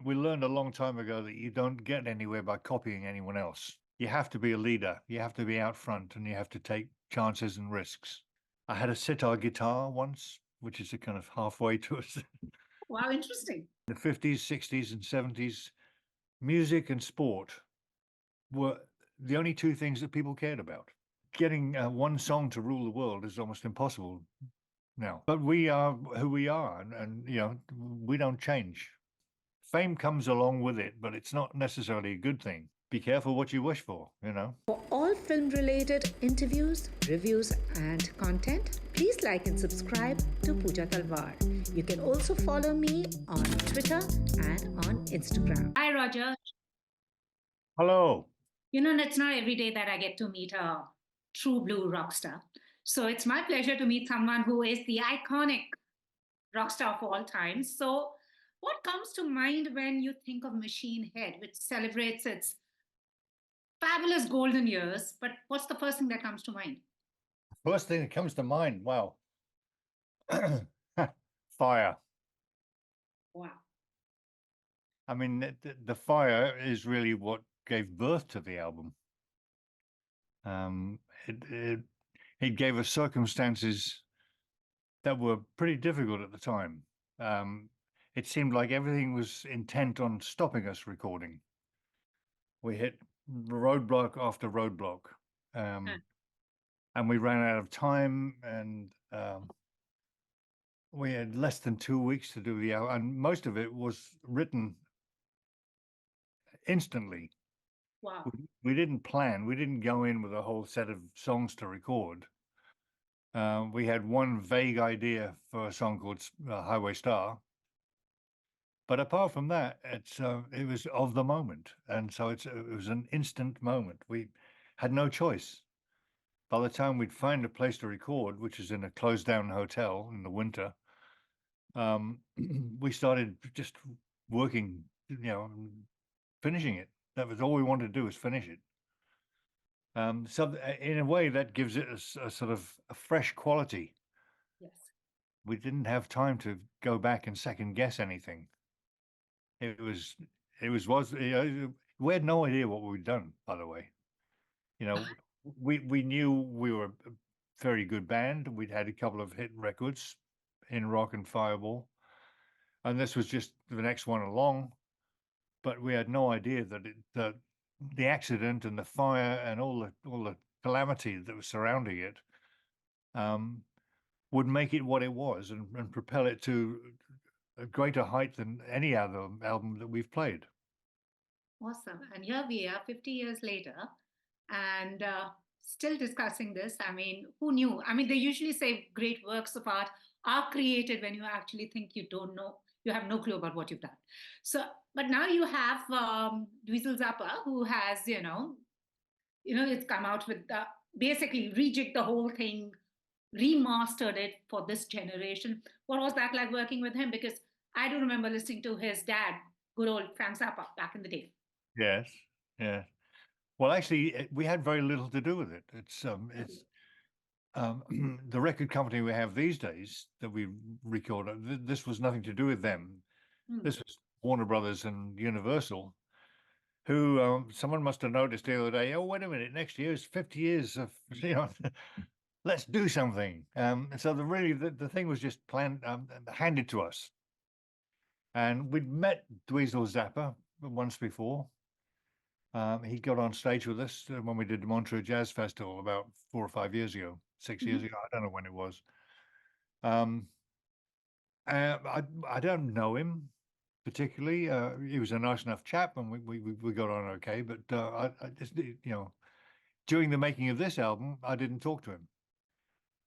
We learned a long time ago that you don't get anywhere by copying anyone else. You have to be a leader. You have to be out front and you have to take chances and risks. I had a sitar guitar once, which is a kind of halfway to it. Wow, interesting. In the 50s, 60s, and 70s, music and sport were the only two things that people cared about. Getting one song to rule the world is almost impossible now. But we are who we are, and we don't change. Fame comes along with it, but it's not necessarily a good thing. Be careful what you wish for. For all film related interviews, reviews, and content, please like and subscribe to Pooja Talwar. You can also follow me on Twitter and on Instagram. Hi, Roger. Hello. It's not every day that I get to meet a true blue rock star. So it's my pleasure to meet someone who is the iconic rock star of all time. So, what comes to mind when you think of Machine Head, which celebrates its fabulous golden years? But what's the first thing that comes to mind? First thing that comes to mind, wow. Fire. Wow. I mean, the fire is really what gave birth to the album. It gave us circumstances that were pretty difficult at the time. It seemed like everything was intent on stopping us recording. We hit roadblock after roadblock, and we ran out of time, and we had less than 2 weeks to do the album, and most of it was written instantly. Wow. We didn't plan. We didn't go in with a whole set of songs to record. We had one vague idea for a song called Highway Star. But apart from that, it was of the moment. And so it was an instant moment. We had no choice. By the time we'd find a place to record, which is in a closed down hotel in the winter, we started just working, finishing it. That was all we wanted to do, was finish it. So in a way, that gives it a sort of a fresh quality. Yes. We didn't have time to go back and second guess anything. We had no idea what we'd done, by the way. We knew we were a very good band. We'd had a couple of hit records in rock and fireball, and this was just the next one along. But we had no idea that the accident and the fire and all the calamity that was surrounding it would make it what it was and propel it to a greater height than any other album that we've played. Awesome. And here we are 50 years later and still discussing this. I mean, who knew? I mean, they usually say great works of art are created when you actually think you don't know, you have no clue about what you've done. So, but now you have Dweezil Zappa, who has, it's come out with basically rejig the whole thing, remastered it for this generation. What was that like working with him? Because I do remember listening to his dad, good old Frank Zappa, back in the day. Yes, yeah. Well, actually, we had very little to do with it. It's the record company we have these days that we record. This was nothing to do with them. This was Warner Brothers and Universal, who someone must have noticed the other day. Oh, wait a minute! Next year is 50 years of let's do something. So the thing was just planned, handed to us, and we'd met Dweezil Zappa once before. He got on stage with us when we did the Montreux Jazz Festival about 4 or 5 years ago, 6 years ago. I don't know when it was. I don't know him particularly. He was a nice enough chap, and we got on okay. But I just, during the making of this album, I didn't talk to him,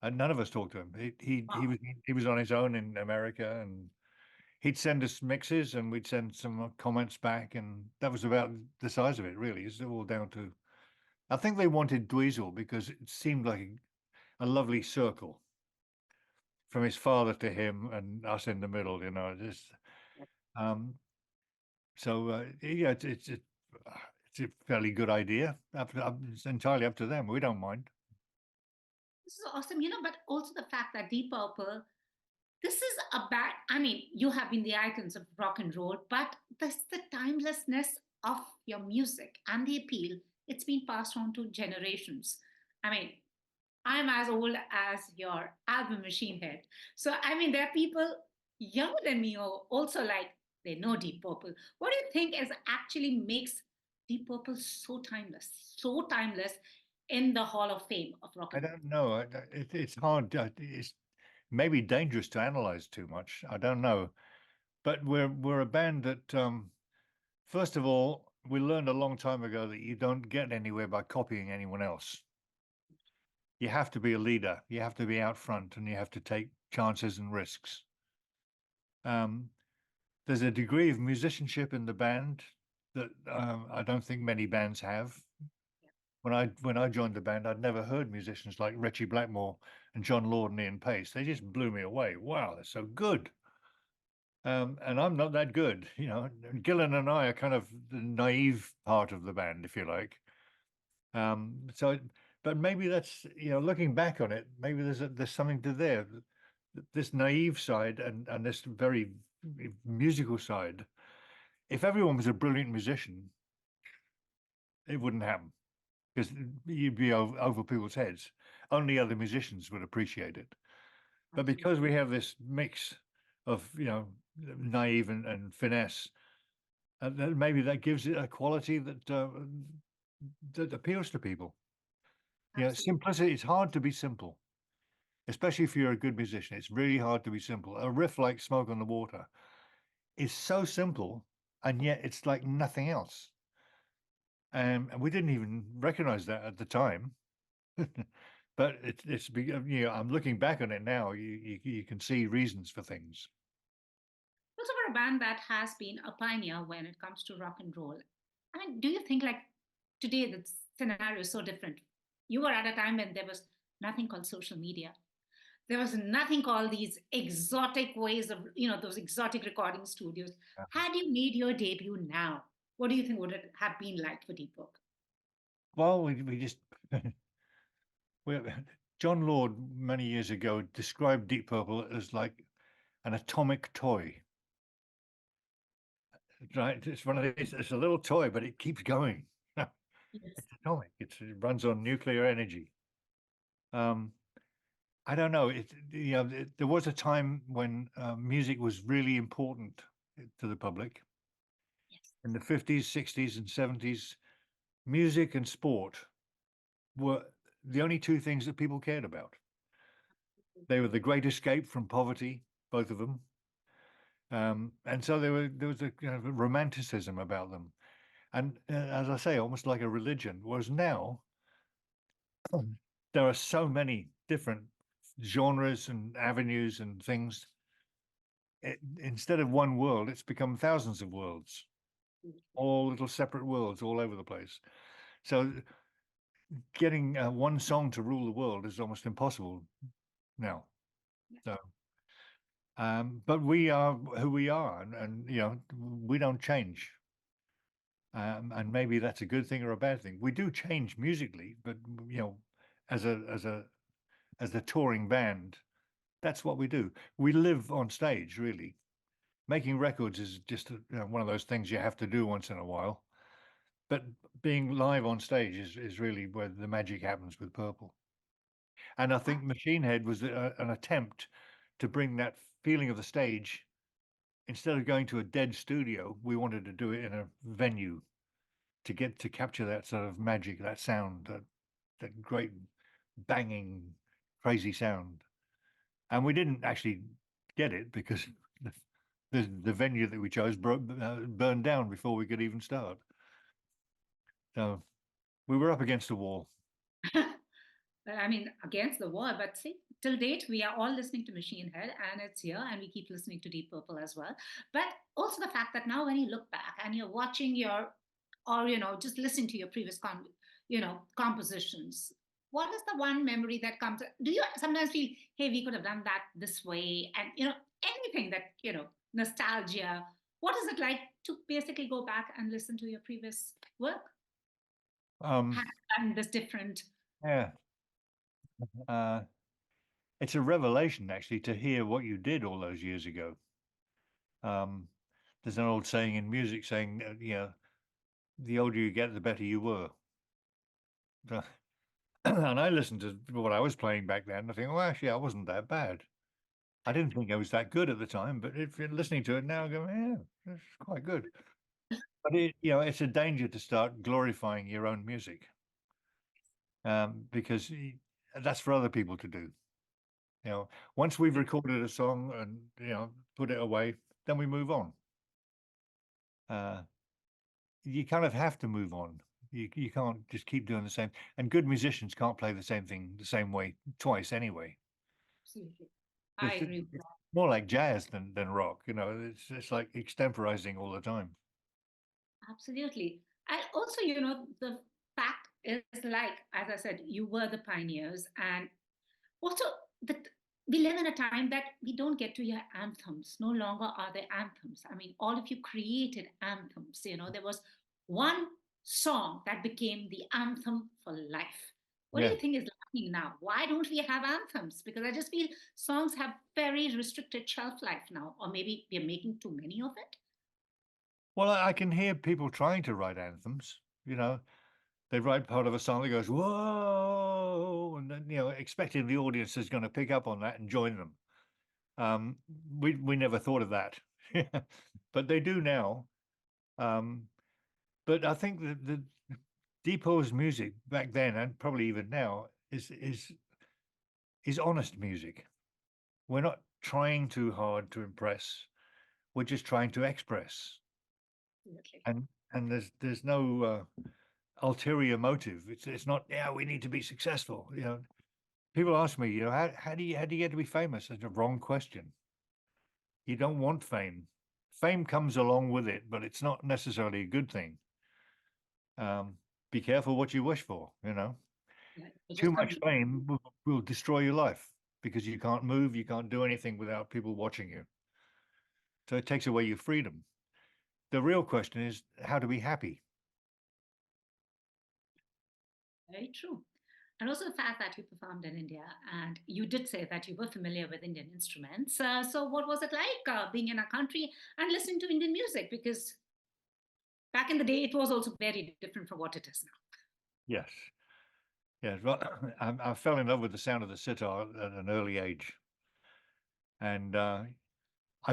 and none of us talked to him. He was on his own in America, and he'd send us mixes and we'd send some comments back, and that was about the size of it, really. It's all down to, I think they wanted Dweezil because it seemed like a lovely circle from his father to him and us in the middle, just, yeah, it's a fairly good idea. It's entirely up to them. We don't mind. This is awesome, but also the fact that Deep Purple this is a bad, I mean, you have been the icons of rock and roll, but this the timelessness of your music and the appeal, it's been passed on to generations. I mean, I'm as old as your album Machine Head. So, I mean, there are people younger than me who also like, they know Deep Purple. What do you think is actually makes Deep Purple so timeless in the Hall of Fame of rock I and roll? don't know. It's hard. It's maybe dangerous to analyze too much. I don't know. But we're a band that, first of all, we learned a long time ago that you don't get anywhere by copying anyone else. You have to be a leader. You have to be out front, and you have to take chances and risks. Um, there's a degree of musicianship in the band that I don't think many bands have. When I joined the band, I'd never heard musicians like Ritchie Blackmore and John Lord and Ian Pace. They just blew me away. Wow, they're so good. And I'm not that good, you know. Gillen and I are kind of the naive part of the band, if you like. So, but maybe that's, you know, looking back on it, maybe there's something to there. This naive side and this very musical side. If everyone was a brilliant musician, it wouldn't happen because you'd be over people's heads. Only other musicians would appreciate it. But Absolutely. because we have this mix of, you know, naive and finesse, maybe that gives it a quality that appeals to people. You know, Absolutely. simplicity. It's hard to be simple, especially if you're a good musician. It's really hard to be simple. A riff like "Smoke on the Water" is so simple, and yet it's like nothing else. And we didn't even recognize that at the time. But you know, I'm looking back on it now. You can see reasons for things. Also, for a band that has been a pioneer when it comes to rock and roll, I mean, do you think like today the scenario is so different? You were at a time when there was nothing called social media. There was nothing called these exotic ways of, those exotic recording studios. Had you made your debut now, what do you think would it have been like for Deep Purple? Well, we just we, John Lord many years ago described Deep Purple as like an atomic toy. Right? It's one of these. It's a little toy, but it keeps going. Yes. It's atomic. It runs on nuclear energy. Um, I don't know. There was a time when music was really important to the public. Yes. In the 50s, 60s, and 70s, music and sport were the only two things that people cared about. They were the great escape from poverty, both of them. And so there was a kind of a romanticism about them. And as I say, almost like a religion. Whereas now, there are so many different genres and avenues and things. Instead of one world, it's become thousands of worlds, all little separate worlds all over the place. So getting one song to rule the world is almost impossible now. So, but we are who we are, and you know we don't change. And maybe that's a good thing or a bad thing. We do change musically, but you know, as a touring band, that's what we do. We live on stage, really. Making records is just one of those things you have to do once in a while. But being live on stage is really where the magic happens with Purple. And I think Machine Head was an attempt to bring that feeling of the stage. Instead of going to a dead studio, we wanted to do it in a venue to get to capture that sort of magic, that sound, that great banging, crazy sound. And we didn't actually get it because the venue that we chose burned down before we could even start. So we were up against the wall. I mean, against the wall, but see, till date, we are all listening to Machine Head and it's here, and we keep listening to Deep Purple as well. But also the fact that now when you look back and you're watching or, just listening to your previous, compositions, what is the one memory that comes? Do you sometimes feel, hey, we could have done that this way? And, anything that, nostalgia, what is it like to basically go back and listen to your previous work? Um, Have done this different. yeah. Uh, it's a revelation actually to hear what you did all those years ago. Um, there's an old saying in music saying, the older you get, the better you were. And I listened to what I was playing back then. I think, well, actually, I wasn't that bad. I didn't think I was that good at the time, but if you're listening to it now, I go, yeah, it's quite good. But it's a danger to start glorifying your own music, because that's for other people to do. Once we've recorded a song and put it away, then we move on. You kind of have to move on. You can't just keep doing the same. And good musicians can't play the same thing the same way twice anyway. Absolutely. I It's, agree with it's that. more like jazz than rock. It's like extemporizing all the time. Absolutely. And also, the fact is, like, as I said, you were the pioneers. And also, the, we live in a time that we don't get to hear anthems. No longer are there anthems. I mean, all of you created anthems. There was one song that became the anthem for life. What do Yeah. you think is lacking now? Why don't we have anthems? Because I just feel songs have very restricted shelf life now, or maybe we're making too many of it. Well, I can hear people trying to write anthems. They write part of a song that goes whoa, and then expecting the audience is going to pick up on that and join them. Um, we never thought of that, but they do now. Um, but I think that the Depo's music back then and probably even now is honest music. We're not trying too hard to impress. We're just trying to express, Absolutely. and there's no ulterior motive. It's not, yeah, we need to be successful. People ask me, how do you get to be famous? It's a wrong question. You don't want fame. Fame comes along with it, but it's not necessarily a good thing. Be careful what you wish for. Yeah, it Too just can't much be. fame will destroy your life because you can't move, you can't do anything without people watching you. So it takes away your freedom. The real question is, how to be happy? Very true. And also the fact that you performed in India and you did say that you were familiar with Indian instruments. So, what was it like being in a country and listening to Indian music? Because back in the day, it was also very different from what it is now. Yes. Yes. Well, I fell in love with the sound of the sitar at an early age. And I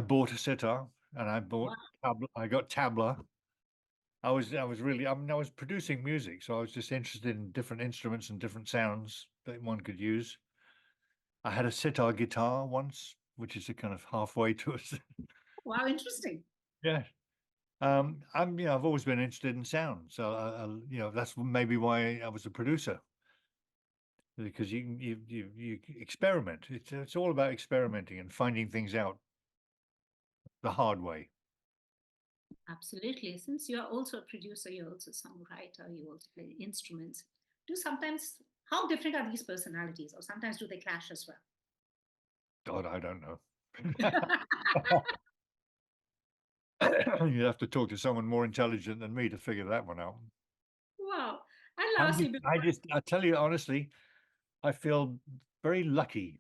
bought a sitar and Wow. I got tabla. I was really, I was producing music. So I was just interested in different instruments and different sounds that one could use. I had a sitar guitar once, which is a kind of halfway to a, Wow, interesting. yeah. I've always been interested in sound, so that's maybe why I was a producer because you experiment. It's all about experimenting and finding things out the hard way. Absolutely. Since you're also a producer, you're also a songwriter, you also play instruments. Do sometimes, how different are these personalities? Or sometimes do they clash as well? God, I don't know. You'd have to talk to someone more intelligent than me to figure that one out. Wow. And I'm lastly, just, before, I tell you honestly, I feel very lucky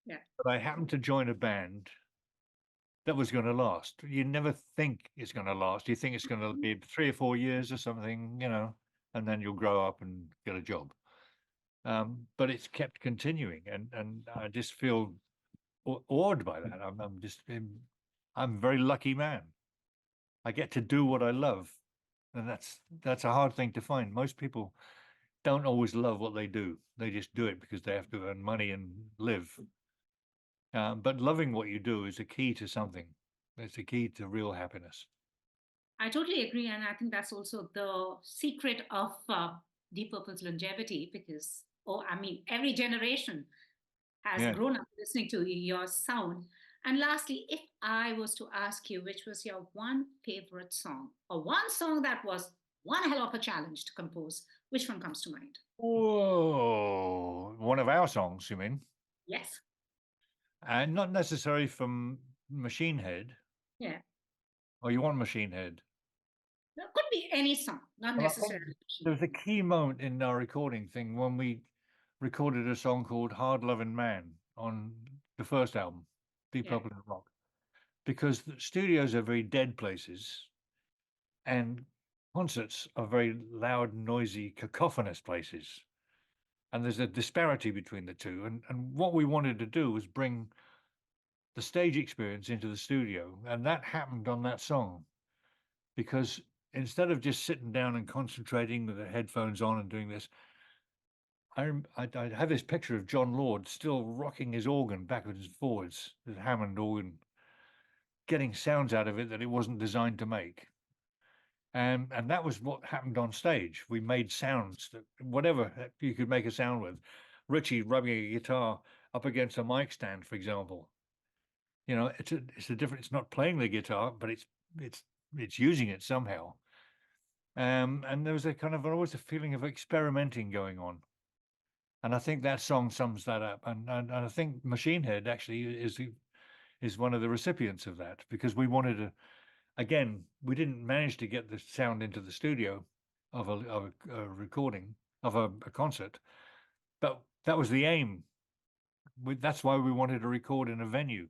yeah. that I happened to join a band that was going to last. You never think it's going to last. You think it's going to be 3 or 4 years or something, and then you'll grow up and get a job. But it's kept continuing, and I just feel awed by that. I'm a very lucky man. I get to do what I love, and that's a hard thing to find. Most people don't always love what they do. They just do it because they have to earn money and live. But loving what you do is a key to something. It's a key to real happiness. I totally agree. And I think that's also the secret of Deep Purple's longevity because, oh, I mean, every generation has Yeah. grown up listening to your sound. And lastly, if I was to ask you which was your one favorite song or one song that was one hell of a challenge to compose, which one comes to mind? Whoa, one of our songs, you mean? Yes. And not necessarily from Machine Head. Yeah. Oh, you want Machine Head? It could be any song, not Well, I think necessarily. there was a key moment in our recording thing when we recorded a song called Hard Loving Man, on the first album, Deep Yeah. Purple in the Rock, because the studios are very dead places and concerts are very loud, noisy, cacophonous places. And there's a disparity between the two. And what we wanted to do was bring the stage experience into the studio. And that happened on that song because instead of just sitting down and concentrating with the headphones on and doing this, I have this picture of John Lord still rocking his organ backwards and forwards, his Hammond organ, getting sounds out of it that it wasn't designed to make. And that was what happened on stage. We made sounds that whatever you could make a sound with. Richie rubbing a guitar up against a mic stand, for example. You know, it's a different. It's not playing the guitar, but it's using it somehow. And there was a kind of always a feeling of experimenting going on. And I think that song sums that up. And I think Machine Head actually is one of the recipients of that because we wanted to. Again, we didn't manage to get the sound into the studio of a recording of a concert, but that was the aim. That's why we wanted to record in a venue.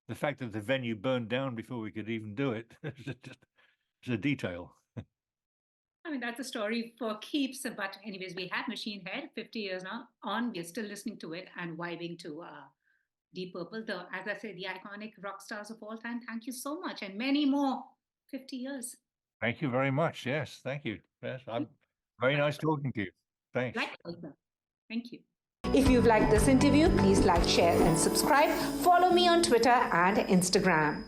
The fact that the venue burned down before we could even do it is a detail. I mean, that's a story for keeps. But, anyways, we had Machine Head 50 years now on. We're still listening to it and vibing to Deep Purple, as I said, the iconic rock stars of all time. Thank you so much. And many more 50 years. Thank you very much. Yes, thank you. Yes, I'm very nice talking to you. Thanks. Likewise, sir. Thank you. If you've liked this interview, please like, share, and subscribe. Follow me on Twitter and Instagram.